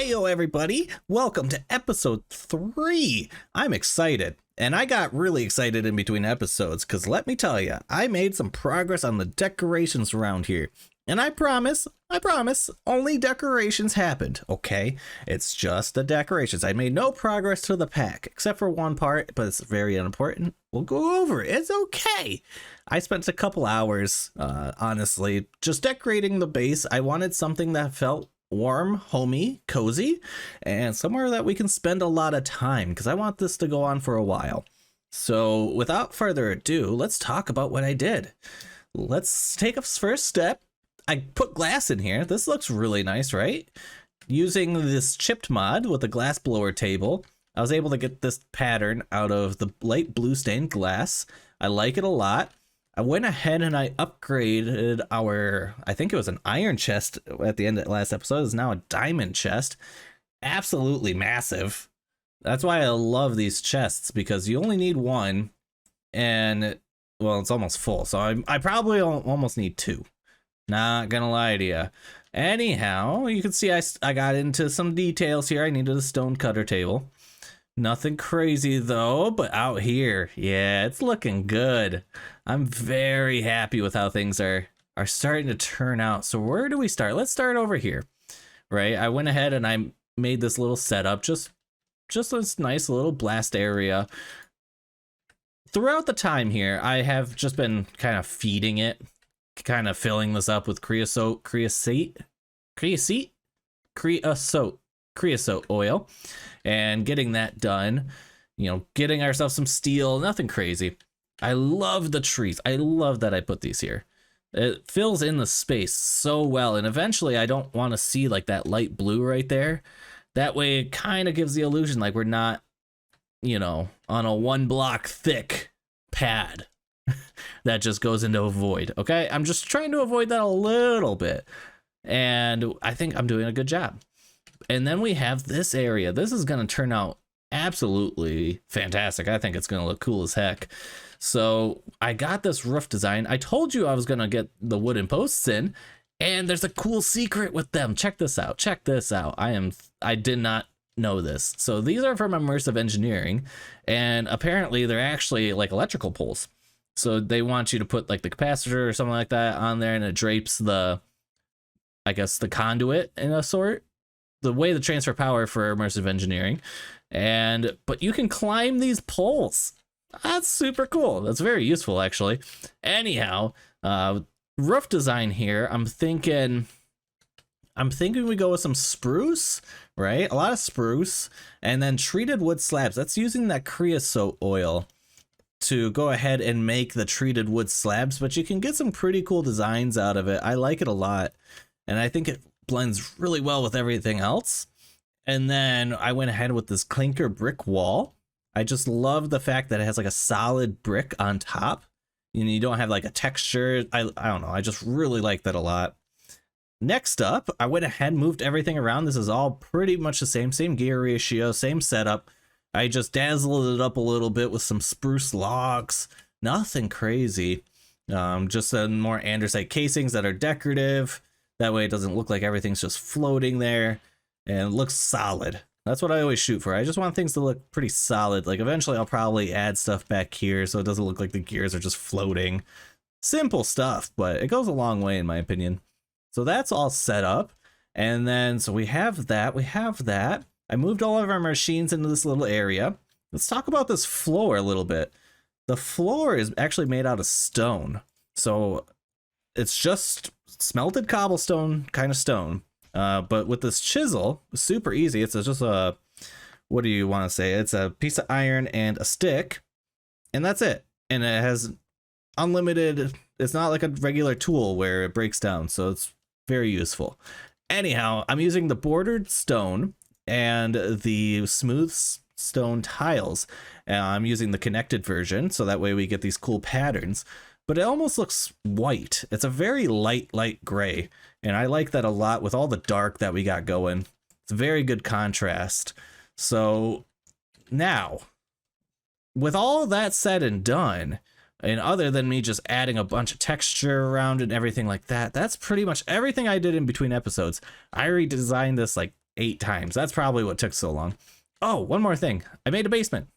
Heyo everybody, welcome to episode 3. I'm excited, and I got really excited in between episodes because let me tell you, I made some progress on the decorations around here. And I promise, only decorations happened, okay? It's just the decorations. I made no progress to the pack, except for one part, but it's very unimportant. We'll go over it. It's okay. I spent a couple hours, honestly, just decorating the base. I wanted something that felt warm, homey, cozy, and somewhere that we can spend a lot of time, because I want this to go on for a while. So without further ado, let's talk about what I did. Let's take a first step. I put glass in here. This looks really nice, right? Using this chipped mod with a glass blower table, I was able to get this pattern out of the light blue stained glass. I like it a lot. I went ahead and I upgraded our, I think it was an iron chest at the end of the last episode. It's now a diamond chest. Absolutely massive. That's why I love these chests, because you only need one, and, well, it's almost full. So I probably almost need two. Not gonna lie to you. Anyhow, you can see I got into some details here. I needed a stone cutter table. Nothing crazy though, but out here, yeah, it's looking good. I'm very happy with how things are starting to turn out. So where do we start? Let's start over here, right? I went ahead and I made this little setup, just this nice little blast area. Throughout the time here, I have just been kind of feeding it, kind of filling this up with creosote oil, and getting that done, you know, getting ourselves some steel. Nothing crazy. I love the trees. I love that I put these here. It fills in the space so well, and eventually I don't want to see like that light blue right there. That way it kind of gives the illusion like we're not, you know, on a 1 block thick pad that just goes into a void. Okay, I'm just trying to avoid that a little bit, and I think I'm doing a good job. And then we have this area. This is going to turn out absolutely fantastic. I think it's going to look cool as heck. So I got this roof design. I told you I was going to get the wooden posts in, and there's a cool secret with them. Check this out. Check this out. I did not know this. So these are from Immersive Engineering, and apparently they're actually like electrical poles. So they want you to put like the capacitor or something like that on there, and it drapes the, I guess, the conduit in a sort, the way to transfer power for immersive engineering. But you can climb these poles. That's super cool. That's very useful, actually. Anyhow, roof design here. I'm thinking we go with some spruce, right? A lot of spruce, and then treated wood slabs. That's using that creosote oil to go ahead and make the treated wood slabs, but you can get some pretty cool designs out of it. I like it a lot, and I think it blends really well with everything else. And then I went ahead with this clinker brick wall. I just love the fact that it has like a solid brick on top. You don't have like a texture. I don't know. I just really like that a lot. Next up, I went ahead and moved everything around. This is all pretty much the same gear ratio, same setup. I just dazzled it up a little bit with some spruce logs. Nothing crazy. Just some more andesite casings that are decorative. That way it doesn't look like everything's just floating there, and it looks solid. That's what I always shoot for. I just want things to look pretty solid. Like eventually I'll probably add stuff back here so it doesn't look like the gears are just floating. Simple stuff, but it goes a long way in my opinion. So that's all set up. And then, so we have that. I moved all of our machines into this little area. Let's talk about this floor a little bit. The floor is actually made out of stone. So it's just smelted cobblestone kind of stone. But with this chisel, super easy. It's just a, what do you want to say? It's a piece of iron and a stick, and that's it. And it has unlimited, it's not like a regular tool where it breaks down. So it's very useful. Anyhow, I'm using the bordered stone and the smooth stone tiles. I'm using the connected version, so that way we get these cool patterns. But it almost looks white. It's a very light gray, and I like that a lot with all the dark that we got going. It's a very good contrast. So now, with all that said and done, and other than me just adding a bunch of texture around and everything like that, that's pretty much everything I did in between episodes. I redesigned this like 8 times. That's probably what took so long. Oh, one more thing. I made a basement.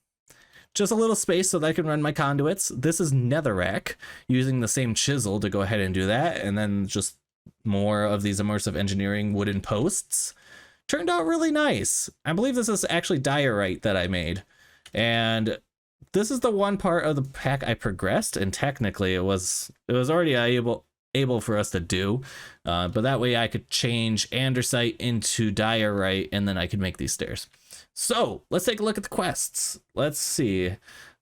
Just a little space so that I can run my conduits. This is netherrack, using the same chisel to go ahead and do that. And then just more of these immersive engineering wooden posts. Turned out really nice. I believe this is actually diorite that I made. And this is the one part of the pack I progressed, and technically it was already able for us to do. But that way I could change andesite into diorite, and then I could make these stairs. So let's take a look at the quests. Let's see.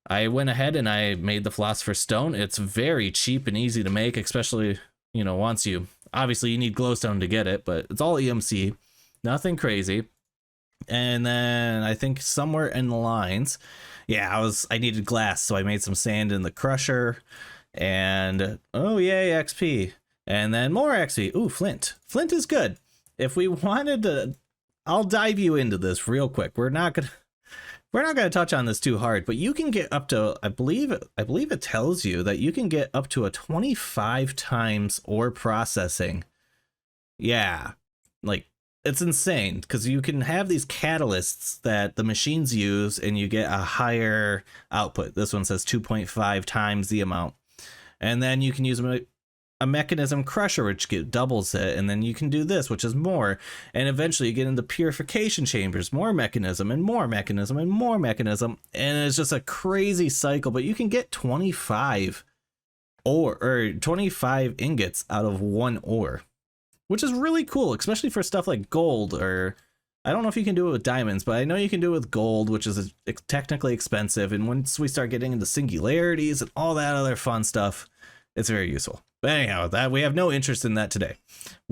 I went ahead and I made the Philosopher's Stone. It's very cheap and easy to make, especially, you know, once you, obviously you need glowstone to get it, but it's all EMC, nothing crazy. And then I think somewhere in the lines, yeah, I needed glass, so I made some sand in the crusher, and oh yay, XP. And then more XP. Ooh, flint. Flint is good. If we wanted to, I'll dive you into this real quick. We're not gonna touch on this too hard, but you can get up to, I believe it tells you that you can get up to a 25 times ore processing. Yeah, like it's insane, because you can have these catalysts that the machines use and you get a higher output. This one says 2.5 times the amount. And then you can use a Mekanism crusher, which doubles it, and then you can do this, which is more, and eventually you get into purification chambers, more Mekanism and more Mekanism and more Mekanism, and it's just a crazy cycle. But you can get 25 or 25 ingots out of one ore, which is really cool, especially for stuff like gold, or I don't know if you can do it with diamonds, but I know you can do it with gold, which is technically expensive. And once we start getting into singularities and all that other fun stuff, it's very useful. But anyhow, that we have no interest in that today.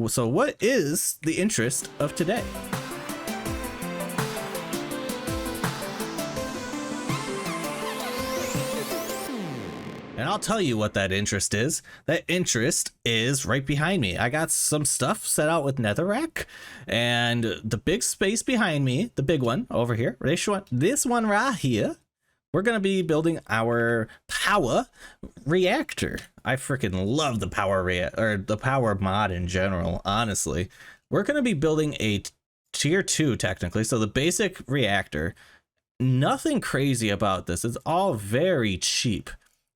So what is the interest of today? And I'll tell you what that interest is. That interest is right behind me. I got some stuff set out with netherrack, and the big space behind me, the big one over here, this one right here, we're going to be building our Powah reactor. I freaking love the the Powah mod in general, honestly. We're going to be building a tier 2 technically, so the basic reactor. Nothing crazy about this. It's all very cheap.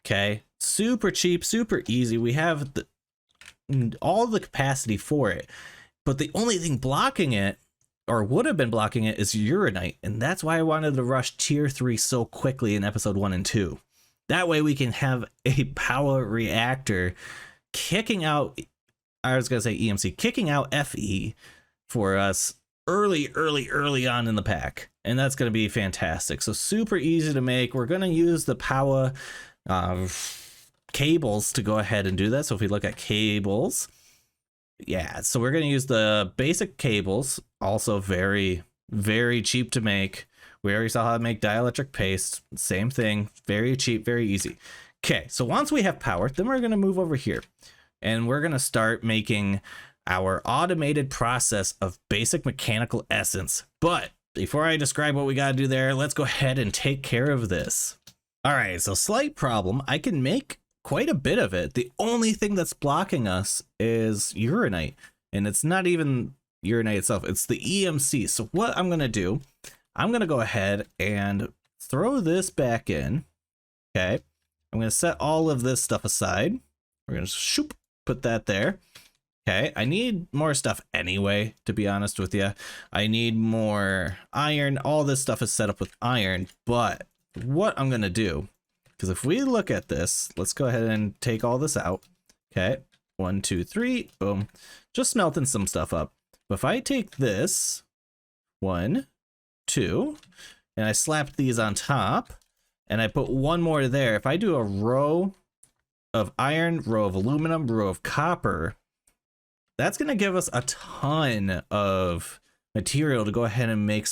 Okay, super cheap, super easy. We have all the capacity for it, but the only thing blocking it, or would have been blocking it, is uranite, and that's why I wanted to rush tier 3 so quickly in episode 1 and 2. That way we can have a Powah reactor kicking out, I was gonna say EMC, kicking out FE for us early on in the pack, and that's gonna be fantastic. So super easy to make. We're gonna use the Powah cables to go ahead and do that. So if we look at cables, yeah, so we're going to use the basic cables, also very cheap to make. We already saw how to make dielectric paste, same thing, very cheap, very easy. Okay, so once we have power, then we're going to move over here and we're going to start making our automated process of basic mechanical essence. But before I describe what we got to do there, let's go ahead and take care of this. All right, so slight problem. I can make quite a bit of it. The only thing that's blocking us is uranite, and it's not even uranite itself. It's the EMC. So what I'm going to do, I'm going to go ahead and throw this back in. Okay, I'm going to set all of this stuff aside. We're going to put that there. Okay, I need more stuff anyway, to be honest with you. I need more iron. All this stuff is set up with iron, but what I'm going to do, because if we look at this, let's go ahead and take all this out. Okay, 1, 2, 3, boom, just smelting some stuff up. But if I take this 1, 2, and I slap these on top, and I put one more there, if I do a row of iron, row of aluminum, row of copper, that's going to give us a ton of material to go ahead and make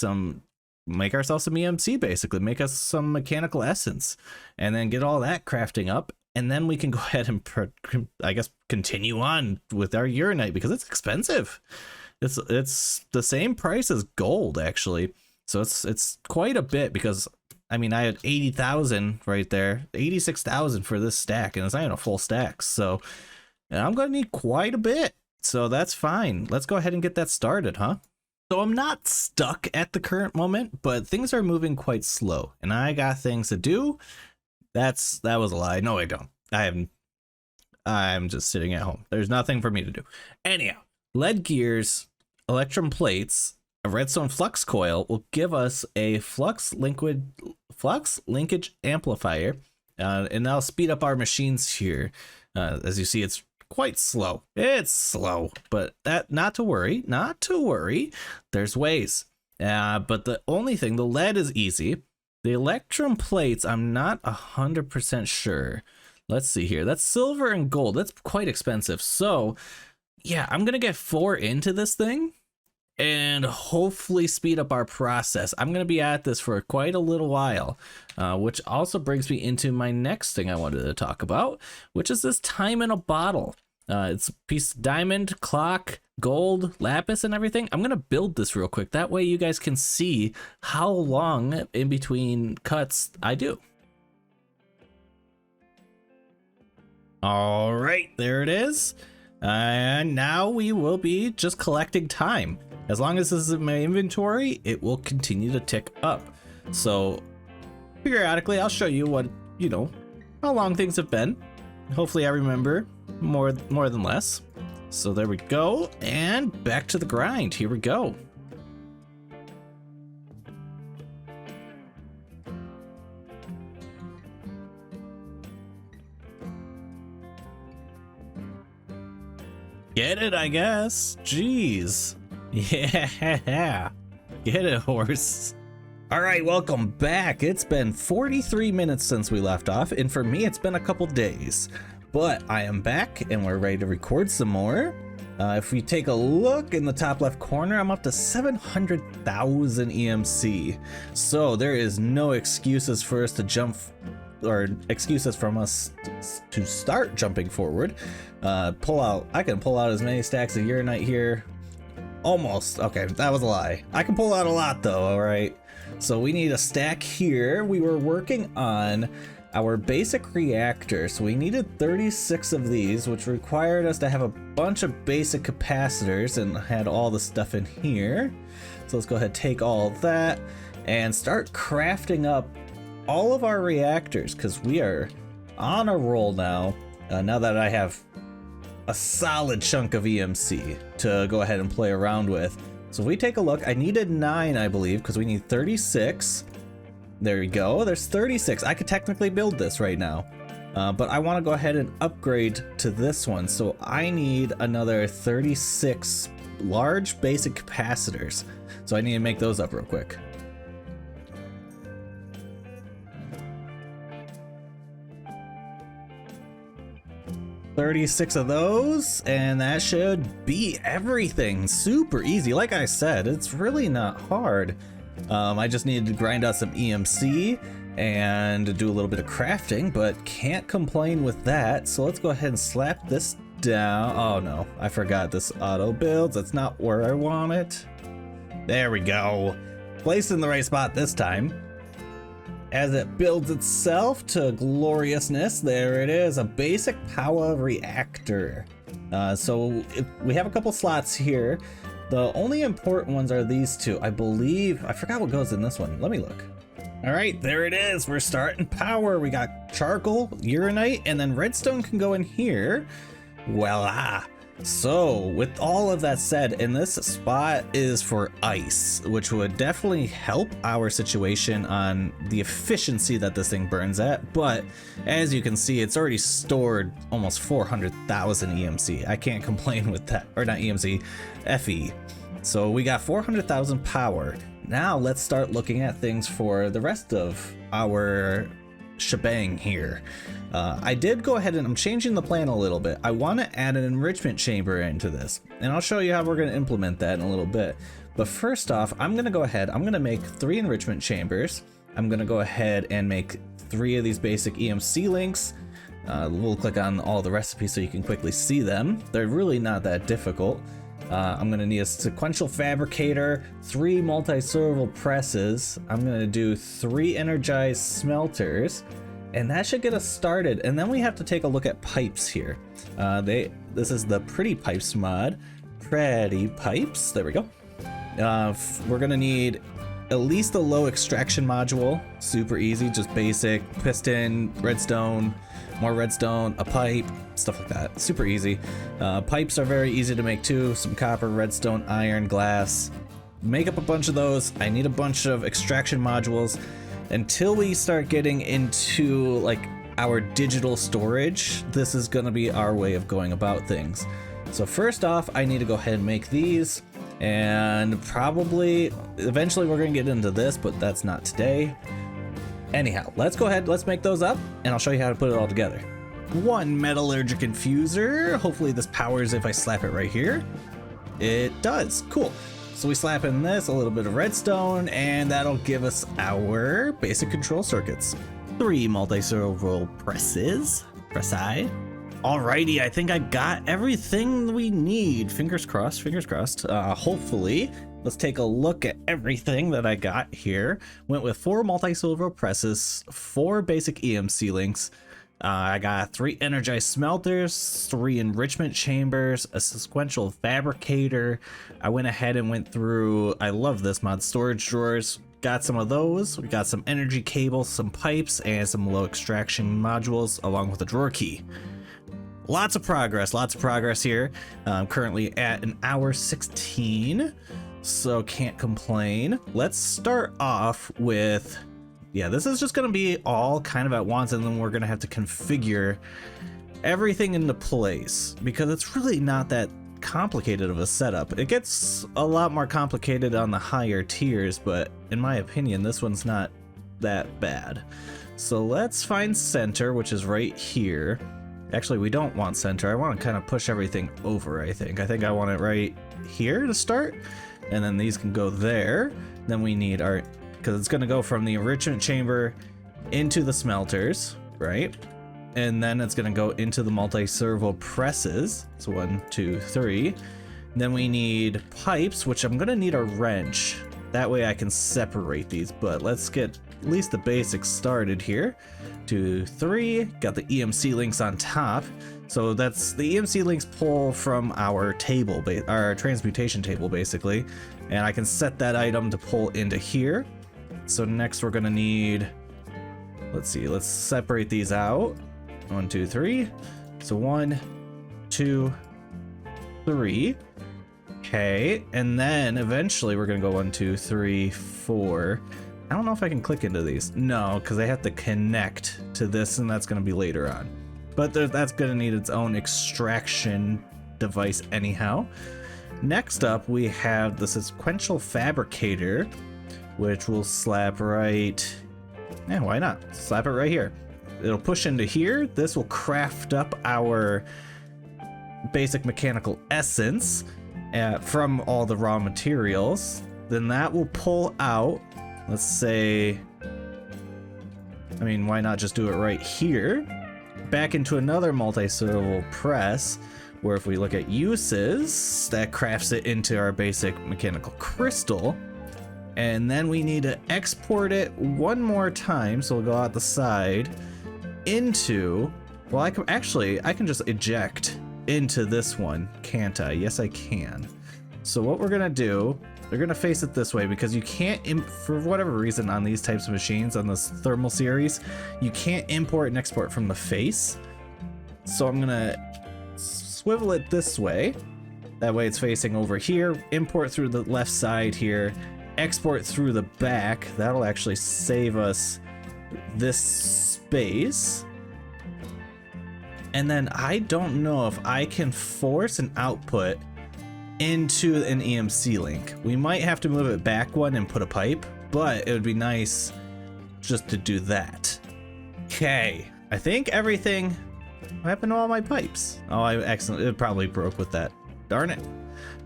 ourselves some EMC, basically make us some mechanical essence, and then get all that crafting up, and then we can go ahead and I guess continue on with our uranite, because it's expensive. It's the same price as gold, actually, so it's quite a bit, because I mean I had 80,000 right there, 86,000 for this stack, and it's not even a full stack, so I'm gonna need quite a bit. So that's fine. Let's go ahead and get that started, huh? So I'm not stuck at the current moment, but things are moving quite slow, and I got things to do. That was a lie. No, I don't. I'm just sitting at home. There's nothing for me to do. Anyhow, lead gears, electrum plates, a redstone flux coil will give us a flux linkage amplifier, and that'll speed up our machines here. As you see, it's quite slow. It's slow, but not to worry. There's ways. But the only thing, the lead is easy. The electrum plates, I'm not 100% sure. Let's see here. That's silver and gold. That's quite expensive. So yeah, I'm gonna get 4 into this thing and hopefully speed up our process. I'm gonna be at this for quite a little while, which also brings me into my next thing I wanted to talk about, which is this time in a bottle. It's a piece of diamond, clock, gold, lapis, and everything. I'm gonna build this real quick. That way you guys can see how long in between cuts I do. All right, there it is. And now we will be just collecting time. As long as this is in my inventory, it will continue to tick up. So periodically I'll show you what, how long things have been. Hopefully I remember more than less. So there we go, and back to the grind. Here we go. Get it, I guess. Jeez. Yeah. Get it, horse. All right, welcome back. It's been 43 minutes since we left off, and for me, it's been a couple days. But I am back, and we're ready to record some more. If we take a look in the top left corner, I'm up to 700,000 EMC. So there is no excuses for us to jump, or excuses from us to start jumping forward. I can pull out as many stacks of uranite here. Almost. Okay, that was a lie. I can pull out a lot though, all right? So we need a stack here. We were working on our basic reactor, so we needed 36 of these, which required us to have a bunch of basic capacitors, and had all the stuff in here. So let's go ahead and take all that and start crafting up all of our reactors, because we are on a roll now. Now that I have a solid chunk of EMC to go ahead and play around with. So if we take a look, I needed 9, I believe, because we need 36. There we go, there's 36. I could technically build this right now, but I want to go ahead and upgrade to this one. So I need another 36 large basic capacitors. So I need to make those up real quick. $36 of those, and that should be everything. Super easy. Like I said, it's really not hard. I just needed to grind out some EMC and do a little bit of crafting, but can't complain with that. So let's go ahead and slap this down. Oh no, I forgot this auto builds. That's not where I want it. There we go. Placed in the right spot this time. As it builds itself to gloriousness, there it is, a basic Powah reactor. So we have a couple slots here. The only important ones are these two, I believe. I forgot what goes in this one. Let me look. All right, there it is. We're starting power. We got charcoal, uranite, and then redstone can go in here. Voila. So with all of that said, and this spot is for ice, which would definitely help our situation on the efficiency that this thing burns at. But as you can see, it's already stored almost 400,000 EMC. I can't complain with that, or not EMC, FE. So we got 400,000 power. Now let's start looking at things for the rest of our shebang here. I did go ahead and I'm changing the plan a little bit. I want to add an enrichment chamber into this, and I'll show you how we're going to implement that in a little bit. But first off, I'm going to go ahead, I'm going to make 3 enrichment chambers. I'm going to go ahead and make 3 of these basic EMC links. We'll click on all the recipes so you can quickly see them. They're really not that difficult. I'm going to need a sequential fabricator, 3 multiservo presses. I'm going to do 3 energized smelters, and that should get us started. And then we have to take a look at pipes here. This is the pretty pipes mod. Pretty pipes, there we go. We're gonna need at least a low extraction module. Super easy, just basic piston, redstone, more redstone, a pipe, stuff like that. Super easy. Pipes are very easy to make too. Some copper, redstone, iron, glass. Make up a bunch of those. I need a bunch of extraction modules until we start getting into like our digital storage. This is gonna be our way of going about things. So first off, I need to go ahead and make these, and probably eventually we're gonna get into this, but that's not today. Anyhow, let's go ahead, let's make those up, and I'll show you how to put it all together. One metallurgic infuser. Hopefully this powers if I slap it right here. It does. Cool. So we slap in this, a little bit of redstone, and that'll give us our basic control circuits. 3 multiservo presses. Pressi. Alrighty, I think I got everything we need. Fingers crossed, fingers crossed. Hopefully. Let's take a look at everything that I got here. Went with 4 multiservo presses, 4 basic EMC links. I got 3 energized smelters, 3 enrichment chambers, a sequential fabricator. I went ahead and went through, I love this mod, storage drawers. Got some of those. We got some energy cables, some pipes, and some low extraction modules along with a drawer key. Lots of progress here. I'm currently at 1 hour 16, so can't complain. Let's start off with, yeah, this is just gonna be all kind of at once, and then we're gonna have to configure everything into place because it's really not that complicated of a setup. It gets a lot more complicated on the higher tiers, but in my opinion, this one's not that bad. So let's find center, which is right here. Actually, we don't want center. I want to kind of push everything over, I think. I want it right here to start, and then these can go there. Then we need our, because it's going to go from the enrichment chamber into the smelters, right? And then it's going to go into the multi-servo presses. So 1, 2, 3. Then we need pipes, which I'm going to need a wrench. That way I can separate these, but let's get at least the basics started here. 2, 3, got the EMC links on top. So that's the EMC links pull from our table, our transmutation table basically. And I can set that item to pull into here. So next we're gonna need, let's see, let's separate these out. 1, 2, 3. So 1, 2, 3. Okay, and then eventually we're gonna go 1, 2, 3, 4. I don't know if I can click into these. No, because they have to connect to this, and that's going to be later on. But that's going to need its own extraction device anyhow. Next up, we have the sequential fabricator, which will slap right... Yeah, why not? Slap it right here. It'll push into here. This will craft up our basic mechanical essence from all the raw materials. Then that will pull out... Let's say, I mean, why not just do it right here? Back into another multiservo press, where if we look at uses, that crafts it into our basic mechanical crystal. And then we need to export it one more time, so we'll go out the side into, well, I can just eject into this one, can't I? Yes, I can. So what we're gonna do, they're gonna face it this way because you can't, for whatever reason on these types of machines, on this thermal series, you can't import and export from the face. So I'm gonna swivel it this way. That way it's facing over here, import through the left side here, export through the back. That'll actually save us this space. And then I don't know if I can force an output into an EMC link. We might have to move it back one and put a pipe, but it would be nice just to do that. Okay, I think everything... What happened to all my pipes? Oh, it probably broke with that. Darn it.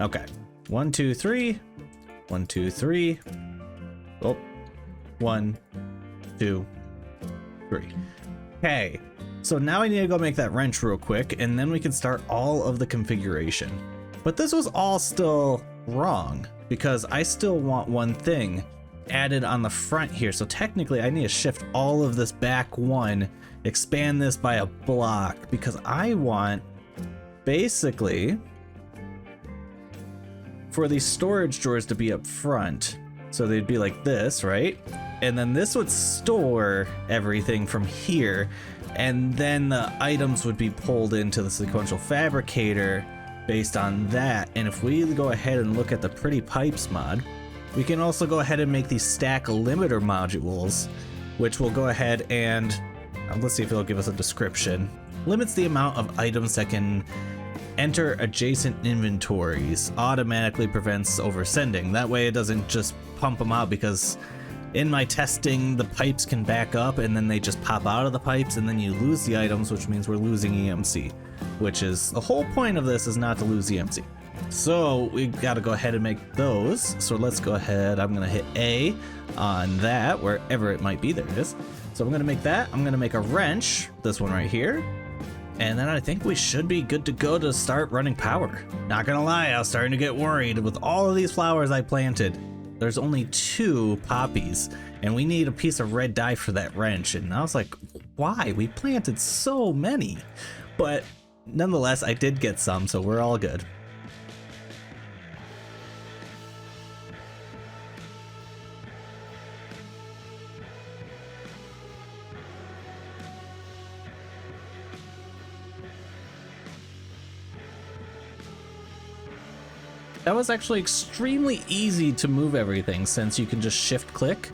Okay, 1, 2, 3. 1, 2, 3. Oh, 1, 2, 3. Okay, so now I need to go make that wrench real quick, and then we can start all of the configuration. But this was all still wrong because I still want one thing added on the front here. So technically I need to shift all of this back one, expand this by a block because I want basically for these storage drawers to be up front. So they'd be like this, right? And then this would store everything from here, and then the items would be pulled into the sequential fabricator based on that. And if we go ahead and look at the pretty pipes mod, we can also go ahead and make these stack limiter modules, which will go ahead and let's see if it'll give us a description. Limits the amount of items that can enter adjacent inventories, automatically prevents oversending. That way it doesn't just pump them out, because in my testing the pipes can back up and then they just pop out of the pipes and then you lose the items, which means we're losing EMC, which is the whole point of this, is not to lose EMC. So we got to go ahead and make those. So let's go ahead, I'm going to hit A on that, wherever it might be. There it is. So I'm going to make that. I'm going to make a wrench, this one right here. And then I think we should be good to go to start running power. Not gonna lie, I was starting to get worried with all of these flowers I planted. There's only 2 poppies, and we need a piece of red dye for that wrench. And I was like, why? We planted so many. But nonetheless, I did get some, so we're all good. That was actually extremely easy to move everything, since you can just shift click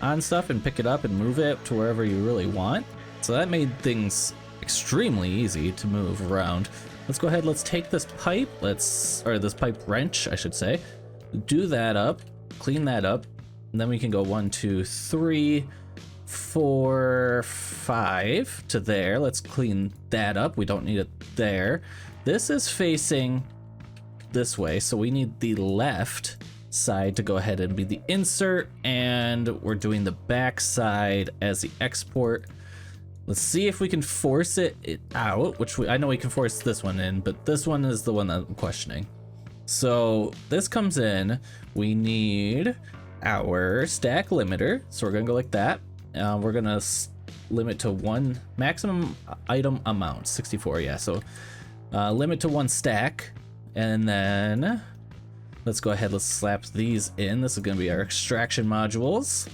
on stuff and pick it up and move it to wherever you really want. So that made things extremely easy to move around. Let's go ahead, let's take this pipe, or this pipe wrench, I should say, do that up, clean that up, and then we can go 1, 2, 3, 4, 5 to there. Let's clean that up. We don't need it there. This is facing this way, so we need the left side to go ahead and be the insert, and we're doing the back side as the export. Let's see if we can force it out, which I know we can force this one in, but this one is the one that I'm questioning. So this comes in, we need our stack limiter, so we're gonna go like that. We're gonna limit to 1 maximum item amount, 64, yeah, so limit to 1 stack. And then let's go ahead, let's slap these in. This is gonna be our extraction modules.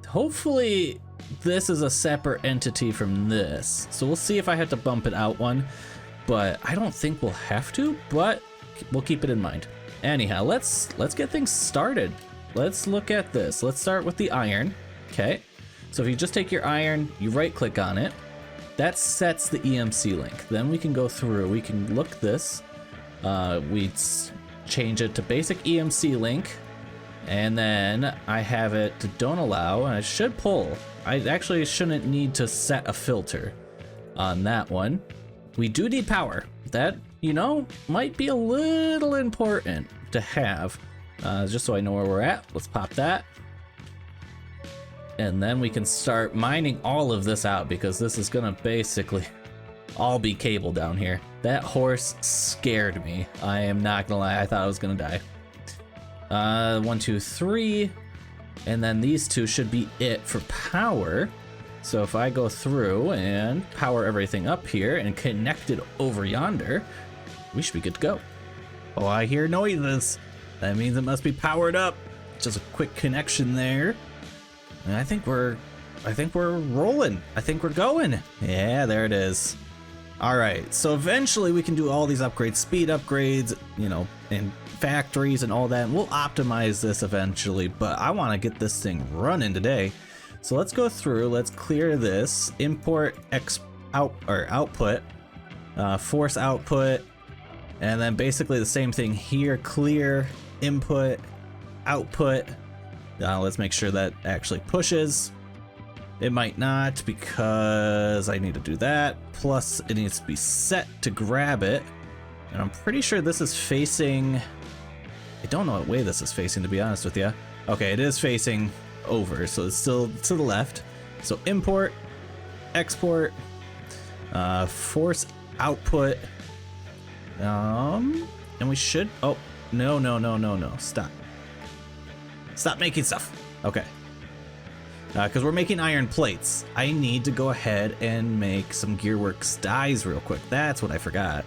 Hopefully this is a separate entity from this. So we'll see if I have to bump it out one, but I don't think we'll have to, but we'll keep it in mind. Anyhow, let's get things started. Let's look at this. Let's start with the iron, okay? So if you just take your iron, you right click on it, that sets the EMC link. Then we can go through, we can look this, we change it to basic EMC link, and then I have it to don't allow, and I should pull. I actually shouldn't need to set a filter on that one. We do need power. That, you know, might be a little important to have, just so I know where we're at. Let's pop that. And then we can start mining all of this out, because this is gonna basically all be cable down here. That horse scared me. I am not gonna lie, I thought I was gonna die. 1, 2, 3, and then these 2 should be it for power. So if I go through and power everything up here and connect it over yonder, we should be good to go. Oh, I hear noises. That means it must be powered up. Just a quick connection there. And I think we're rolling. I think we're going. Yeah, there it is. All right, so eventually we can do all these upgrades, speed upgrades, you know, in factories and all that. And we'll optimize this eventually, but I want to get this thing running today. So let's go through, let's clear this, import output, force output, and then basically the same thing here, clear, input, output. Let's make sure that actually pushes. It might not, because I need to do that. Plus it needs to be set to grab it. And I'm pretty sure this is facing, I don't know what way this is facing, to be honest with you. Okay, it is facing over, so it's still to the left. So import, export, force output, and we should, oh, no, stop making stuff. Okay. Because we're making iron plates. I need to go ahead and make some Gearworks dyes real quick. That's what I forgot.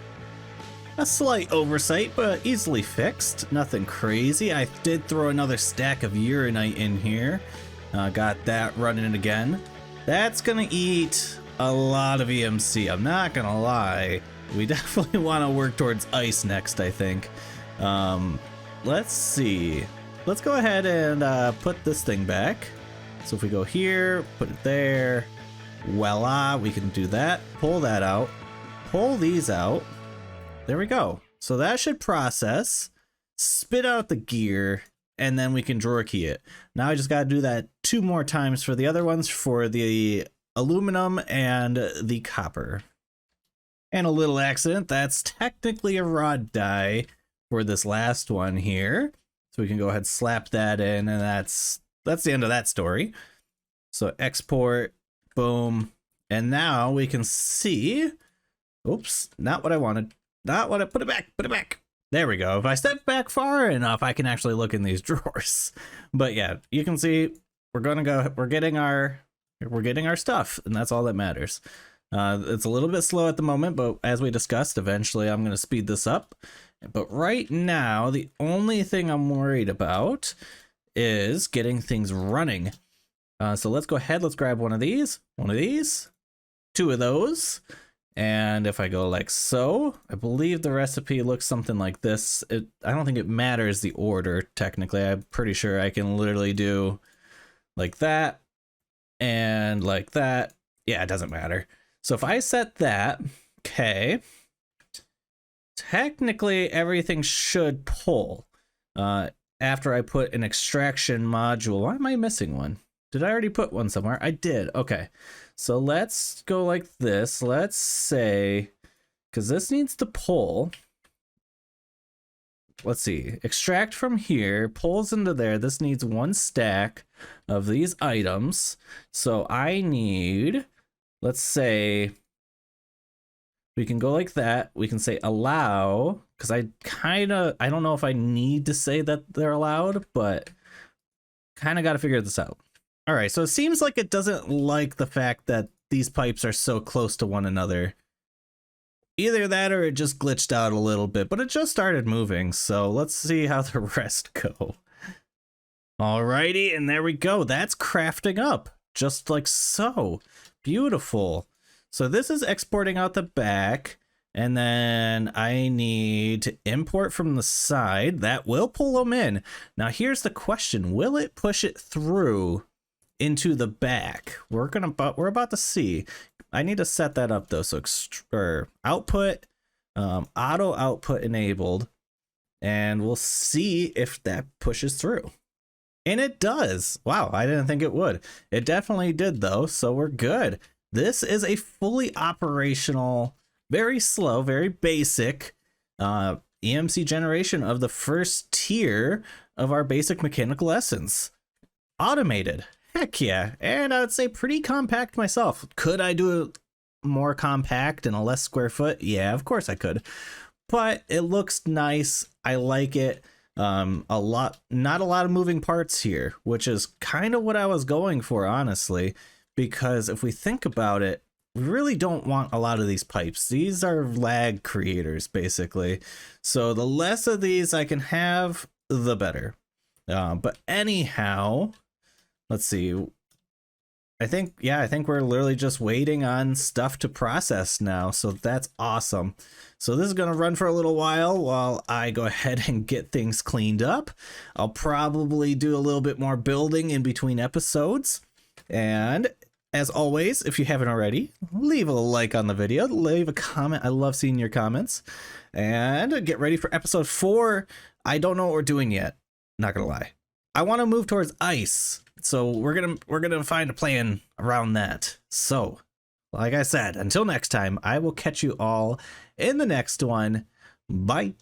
A slight oversight, but easily fixed. Nothing crazy. I did throw another stack of uranite in here. Got that running again. That's gonna eat a lot of EMC. I'm not gonna lie. We definitely want to work towards ice next, I think. Let's see. Let's go ahead and put this thing back. So if we go here, put it there. Voila, we can do that. Pull that out. Pull these out. There we go. So that should process, spit out the gear, and then we can drawer key it. Now I just got to do that 2 more times for the other ones, for the aluminum and the copper. And a little accident, that's technically a rod die for this last one here. So we can go ahead and slap that in, and that's the end of that story. So export, boom, and now we can see, oops, not what I wanted. Not what I put it back. There we go. If I step back far enough, I can actually look in these drawers. But yeah, you can see we're getting our stuff, and that's all that matters. It's a little bit slow at the moment, but as we discussed, eventually I'm going to speed this up. But right now, the only thing I'm worried about is getting things running. So let's go ahead. Let's grab one of these, 2 of those. And if I go like so, I believe the recipe looks something like this. I don't think it matters the order, technically. I'm pretty sure I can literally do like that and like that. Yeah, it doesn't matter. So if I set that, okay, technically everything should pull after I put an extraction module. Why am I missing one? Did I already put one somewhere? I did. Okay. So let's go like this. Let's say, because this needs to pull. Let's see. Extract from here, pulls into there. This needs 1 stack of these items. So I need, let's say, we can go like that. We can say allow, because I don't know if I need to say that they're allowed, but kind of got to figure this out. All right, so it seems like it doesn't like the fact that these pipes are so close to one another. Either that or it just glitched out a little bit, but it just started moving. So let's see how the rest go. Alrighty, and there we go. That's crafting up, just like so. Beautiful. So this is exporting out the back, and then I need to import from the side. That will pull them in. Now here's the question. Will it push it through into the back? We're about to see. I need to set that up though. So output, auto output enabled, and we'll see if that pushes through. And it does. Wow, I didn't think it would. It definitely did though, so we're good. This is a fully operational, very slow, very basic EMC generation of the first tier of our basic mechanical essence. Automated. Heck yeah. And I would say pretty compact myself. Could I do it more compact and a less square foot? Yeah, of course I could. But it looks nice. I like it. Not a lot of moving parts here, which is kind of what I was going for, honestly, because if we think about it, we really don't want a lot of these pipes. These are lag creators, basically. So the less of these I can have, the better. But anyhow, let's see. I think we're literally just waiting on stuff to process now. So that's awesome. So this is going to run for a little while I go ahead and get things cleaned up. I'll probably do a little bit more building in between episodes. And as always, if you haven't already, leave a like on the video, leave a comment. I love seeing your comments. And get ready for episode 4. I don't know what we're doing yet. Not going to lie. I want to move towards ice. So we're gonna find a plan around that. So, like I said, until next time, I will catch you all in the next one. Bye.